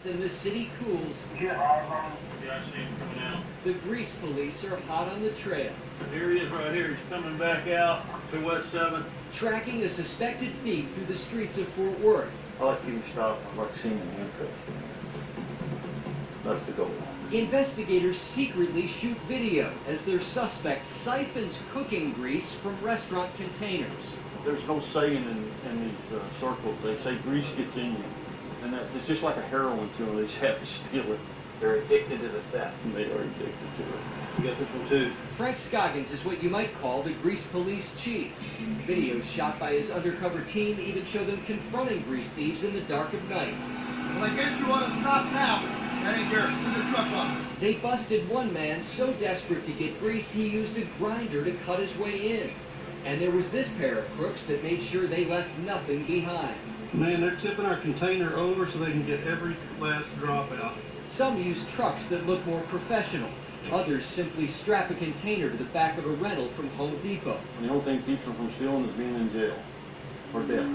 And the city cools. Yeah, I see him coming out. The grease police are hot on the trail. Here he is right here. He's coming back out to West 7th. Tracking a suspected thief through the streets of Fort Worth. I like getting stopped. I like seeing him handcuffed. That's the goal. Investigators secretly shoot video as their suspect siphons cooking grease from restaurant containers. There's no saying in these circles. They say grease gets in you. And it's just like a heroin to them. They just have to steal it. They're addicted to the theft. And they are addicted to it. You got this one too. Frank Scoggins is what you might call the grease police chief. Videos shot by his undercover team even show them confronting grease thieves in the dark of night. Well, I guess you want to stop now. That ain't yours. Put the truck up. They busted one man so desperate to get grease he used a grinder to cut his way in. And there was this pair of crooks that made sure they left nothing behind. Man, they're tipping our container over so they can get every last drop out. Some use trucks that look more professional. Others simply strap a container to the back of a rental from Home Depot. And the only thing keeps them from stealing is being in jail or death.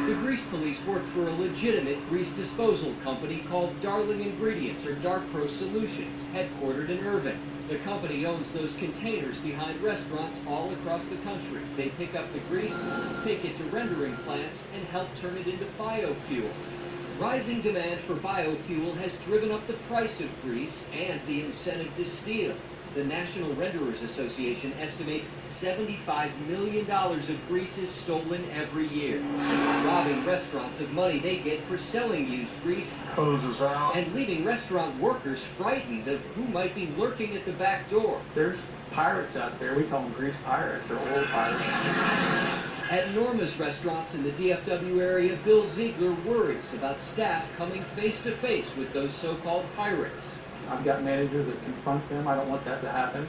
The grease police work for a legitimate grease disposal company called Darling Ingredients or Dark-Pro Solutions, headquartered in Irving. The company owns those containers behind restaurants all across the country. They pick up the grease, take it to rendering plants, and help turn it into biofuel. Rising demand for biofuel has driven up the price of grease and the incentive to steal. The National Renderers Association estimates $75 million of grease is stolen every year, robbing restaurants of money they get for selling used grease, Hoses out. and leaving restaurant workers frightened of who might be lurking at the back door. There's pirates out there. We call them grease pirates. They're oil pirates. At Norma's restaurants in the DFW area, Bill Ziegler worries about staff coming face to face with those so-called pirates. I've got managers that confront them. I don't want that to happen.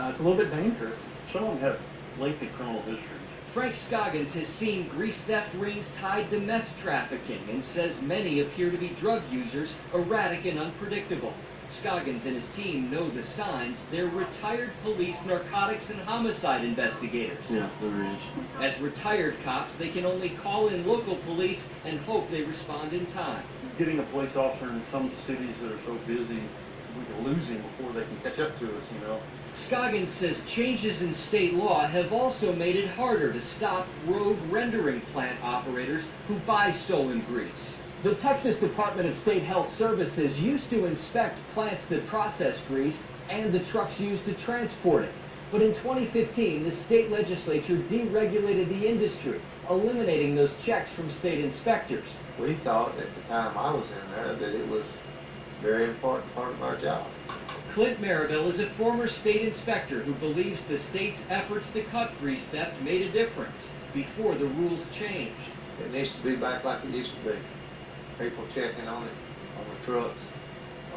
It's a little bit dangerous. Some of them have lengthy criminal histories. Frank Scoggins has seen grease theft rings tied to meth trafficking and says many appear to be drug users, erratic and unpredictable. Scoggins and his team know the signs. They're retired police narcotics and homicide investigators. Yeah, there is. As retired cops, they can only call in local police and hope they respond in time. Getting a police officer in some cities that are so busy, we can lose him before they can catch up to us, you know. Scoggins says changes in state law have also made it harder to stop rogue rendering plant operators who buy stolen grease. The Texas Department of State Health Services used to inspect plants that process grease and the trucks used to transport it. But in 2015, the state legislature deregulated the industry, eliminating those checks from state inspectors. We thought at the time I was in there that it was a very important part of our job. Clint Maribel is a former state inspector who believes the state's efforts to cut grease theft made a difference before the rules changed. It needs to be back like it used to be. People checking on it, on the trucks,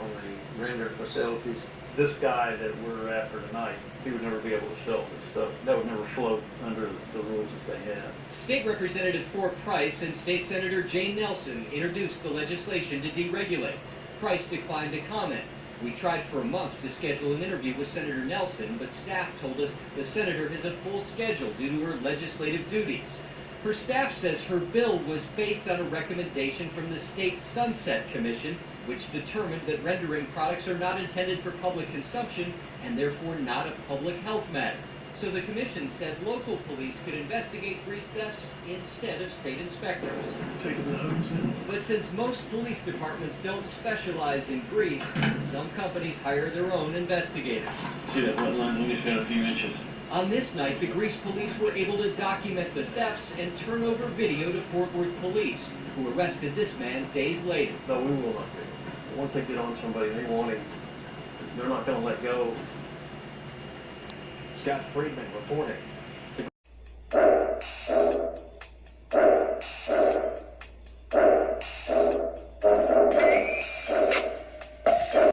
on the render facilities. This guy that we're after tonight, he would never be able to sell this stuff. That would never float under the rules that they have. State Representative Fort Price and State Senator Jane Nelson introduced the legislation to deregulate. Price declined to comment. We tried for a month to schedule an interview with Senator Nelson, but staff told us the senator has a full schedule due to her legislative duties. Her staff says her bill was based on a recommendation from the State Sunset Commission, which determined that rendering products are not intended for public consumption and therefore not a public health matter. So the commission said local police could investigate grease thefts instead of state inspectors. Taking the hose in. But since most police departments don't specialize in grease, some companies hire their own investigators. See that wet line? We just got a few inches. On this night, the grease police were able to document the thefts and turn over video to Fort Worth police, who arrested this man days later. No, we will not be. Once they get on somebody, they want him. They're not going to let go. Scott Friedman reporting.